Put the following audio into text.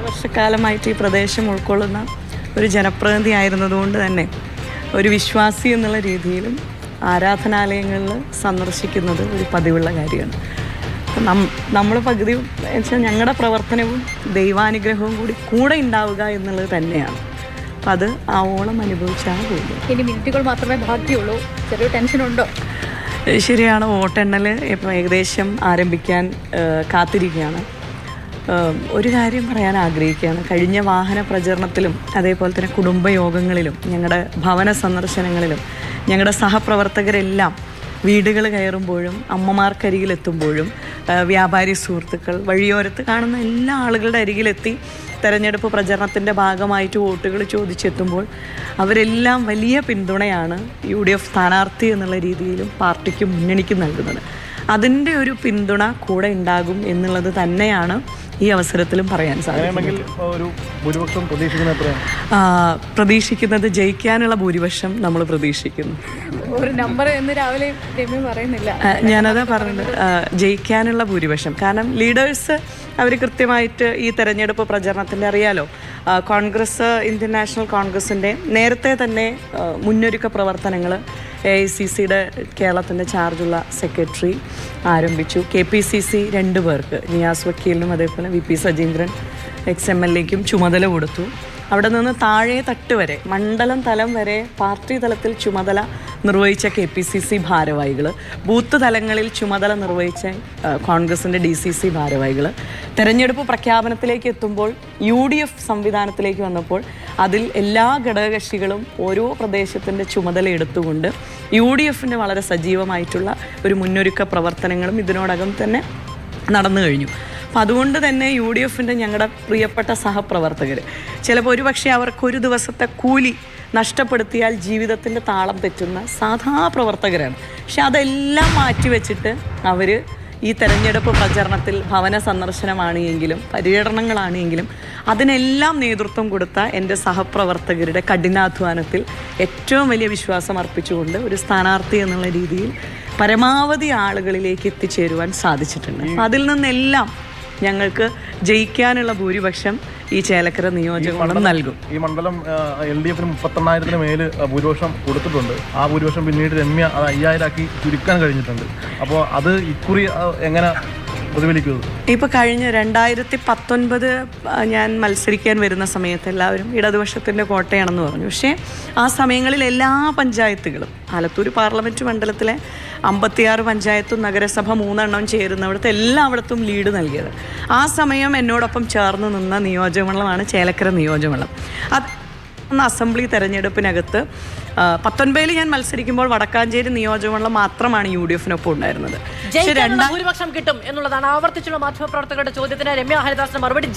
വർഷക്കാലമായിട്ട് ഈ പ്രദേശം ഉൾക്കൊള്ളുന്ന ഒരു ജനപ്രതിനിധി ആയിരുന്നതുകൊണ്ട് തന്നെ ഒരു വിശ്വാസി എന്നുള്ള രീതിയിലും ആരാധനാലയങ്ങളിൽ സന്ദർശിക്കുന്നത് ഒരു പതിവുള്ള കാര്യമാണ്. നമ്മൾ പകുതി വെച്ചാൽ ഞങ്ങളുടെ പ്രവർത്തനവും ദൈവാനുഗ്രഹവും കൂടെ ഉണ്ടാവുക എന്നുള്ളത് തന്നെയാണ്. അപ്പം അത് ആവോളം അനുഭവിച്ചാണ് പോകുന്നത്. ഇനി മിനിറ്റുകൾ മാത്രമേ ബാക്കിയുള്ളൂ. ചെറിയ ടെൻഷനുണ്ടോ? ശരിയാണ്. വോട്ടെണ്ണൽ ഇപ്പോൾ ഏകദേശം ആരംഭിക്കാൻ കാത്തിരിക്കുകയാണ്. ഒരു കാര്യം പറയാൻ ആഗ്രഹിക്കുകയാണ്. കഴിഞ്ഞ വാഹന പ്രചരണത്തിലും അതേപോലെ തന്നെ കുടുംബയോഗങ്ങളിലും ഞങ്ങളുടെ ഭവന സന്ദർശനങ്ങളിലും ഞങ്ങളുടെ സഹപ്രവർത്തകരെല്ലാം വീടുകൾ കയറുമ്പോഴും അമ്മമാർക്കരികിലെത്തുമ്പോഴും വ്യാപാരി സുഹൃത്തുക്കൾ വഴിയോരത്ത് കാണുന്ന എല്ലാ ആളുകളുടെ അരികിലെത്തി തെരഞ്ഞെടുപ്പ് പ്രചരണത്തിൻ്റെ ഭാഗമായിട്ട് വോട്ടുകൾ ചോദിച്ചെത്തുമ്പോൾ അവരെല്ലാം വലിയ പിന്തുണയാണ് UDF സ്ഥാനാർത്ഥി എന്നുള്ള രീതിയിലും പാർട്ടിക്കും മുന്നണിക്കും നൽകുന്നത്. അതിൻ്റെ ഒരു പിന്തുണ കൂടെ ഉണ്ടാകും എന്നുള്ളത് തന്നെയാണ് ഈ അവസരത്തിലും പറയാൻ സാധിക്കും. പ്രതീക്ഷിക്കുന്നത് ജയിക്കാനുള്ള ഭൂരിപക്ഷം നമ്മൾ പ്രതീക്ഷിക്കുന്നു. ഒരു നമ്പർ എന്ന് രാവിലെ പറയുന്നില്ല. ഞാനതാ പറഞ്ഞത്, ജയിക്കാനുള്ള ഭൂരിപക്ഷം. കാരണം ലീഡേഴ്സ് അവർ കൃത്യമായിട്ട് ഈ തെരഞ്ഞെടുപ്പ് പ്രചരണത്തിൻ്റെ അറിയാലോ, കോൺഗ്രസ് ഇന്ത്യൻ നാഷണൽ കോൺഗ്രസിൻ്റെ നേരത്തെ തന്നെ മുന്നൊരുക്ക പ്രവർത്തനങ്ങൾ AICCയുടെ കേരളത്തിൻ്റെ ചാർജുള്ള സെക്രട്ടറി ആരംഭിച്ചു. KPCC 2 പേർക്ക്, നിയാസ് വക്കീലിനും അതേപോലെ VP സജീന്ദ്രൻ XMLAയ്ക്കും ചുമതല കൊടുത്തു. അവിടെ നിന്ന് താഴെ തട്ട് വരെ മണ്ഡലം തലം വരെ പാർട്ടി തലത്തിൽ ചുമതല നിർവഹിച്ച KPCC ഭാരവാഹികൾ, ബൂത്ത് തലങ്ങളിൽ ചുമതല നിർവഹിച്ച കോൺഗ്രസിൻ്റെ DCC ഭാരവാഹികൾ, തെരഞ്ഞെടുപ്പ് പ്രഖ്യാപനത്തിലേക്ക് എത്തുമ്പോൾ UDF സംവിധാനത്തിലേക്ക് വന്നപ്പോൾ അതിൽ എല്ലാ ഘടകകക്ഷികളും ഓരോ പ്രദേശത്തിൻ്റെ ചുമതല എടുത്തുകൊണ്ട് UDFൻ്റെ വളരെ സജീവമായിട്ടുള്ള ഒരു മുന്നൊരുക്ക പ്രവർത്തനങ്ങളും ഇതിനോടകം തന്നെ നടന്നു കഴിഞ്ഞു. അപ്പം അതുകൊണ്ട് തന്നെ UDFൻ്റെ ഞങ്ങളുടെ പ്രിയപ്പെട്ട സഹപ്രവർത്തകർ ചിലപ്പോൾ ഒരുപക്ഷെ അവർക്കൊരു ദിവസത്തെ കൂലി നഷ്ടപ്പെടുത്തിയാൽ ജീവിതത്തിൻ്റെ താളം തെറ്റുന്ന സാധാ പ്രവർത്തകരാണ്. പക്ഷെ അതെല്ലാം മാറ്റിവെച്ചിട്ട് അവർ ഈ തെരഞ്ഞെടുപ്പ് പ്രചരണത്തിൽ ഭവന സന്ദർശനമാണ് എങ്കിലും പര്യടനങ്ങളാണ് എങ്കിലും അതിനെല്ലാം നേതൃത്വം കൊടുത്ത എൻ്റെ സഹപ്രവർത്തകരുടെ കഠിനാധ്വാനത്തിൽ ഏറ്റവും വലിയ വിശ്വാസം അർപ്പിച്ചുകൊണ്ട് ഒരു സ്ഥാനാർത്ഥി എന്നുള്ള രീതിയിൽ പരമാവധി ആളുകളിലേക്ക് എത്തിച്ചേരുവാൻ സാധിച്ചിട്ടുണ്ട്. അതിൽ നിന്നെല്ലാം ഞങ്ങൾക്ക് ജയിക്കാനുള്ള ഭൂരിപക്ഷം ഈ ചേലക്കര നിയോജകമണ്ഡലം നൽകും. ഈ മണ്ഡലം LDFന് 38,000 മേല് ഭൂരിപക്ഷം കൊടുത്തിട്ടുണ്ട്. ആ ഭൂരിപക്ഷം പിന്നീട് രമ്യ അത് 5,000 ആക്കി ചുരുക്കാൻ കഴിഞ്ഞിട്ടുണ്ട്. അപ്പോൾ അത് ഇക്കുറി എങ്ങനെ പ്രതിഫലിക്കുന്നത്? ഇപ്പോൾ കഴിഞ്ഞ 2019 ഞാൻ മത്സരിക്കാൻ വരുന്ന സമയത്ത് എല്ലാവരും ഇടതുപക്ഷത്തിൻ്റെ കോട്ടയാണെന്ന് പറഞ്ഞു. പക്ഷേ ആ സമയങ്ങളിൽ എല്ലാ പഞ്ചായത്തുകളും, ആലത്തൂർ പാർലമെൻറ്റ് മണ്ഡലത്തിലെ 56 പഞ്ചായത്തും നഗരസഭ 3 ചേരുന്നവിടുത്തെ എല്ലായിടത്തും ലീഡ് നൽകിയത്. ആ സമയം എന്നോടൊപ്പം ചേർന്ന് നിന്ന നിയോജകമണ്ഡലമാണ് ചേലക്കര നിയോജകമണ്ഡലം. അന്ന് അസംബ്ലി തെരഞ്ഞെടുപ്പിനകത്ത് 19 ഞാൻ മത്സരിക്കുമ്പോൾ വടക്കാഞ്ചേരി നിയോജകമണ്ഡലം മാത്രമാണ് UDFനൊപ്പം ഉണ്ടായിരുന്നത്. ഭൂരിപക്ഷം കിട്ടും എന്നുള്ളതാണ് ആവർത്തിച്ചുള്ള മാധ്യമപ്രവർത്തകരുടെ ചോദ്യത്തിന് രമ്യ ഹരിദാസിന്റെ മറുപടി.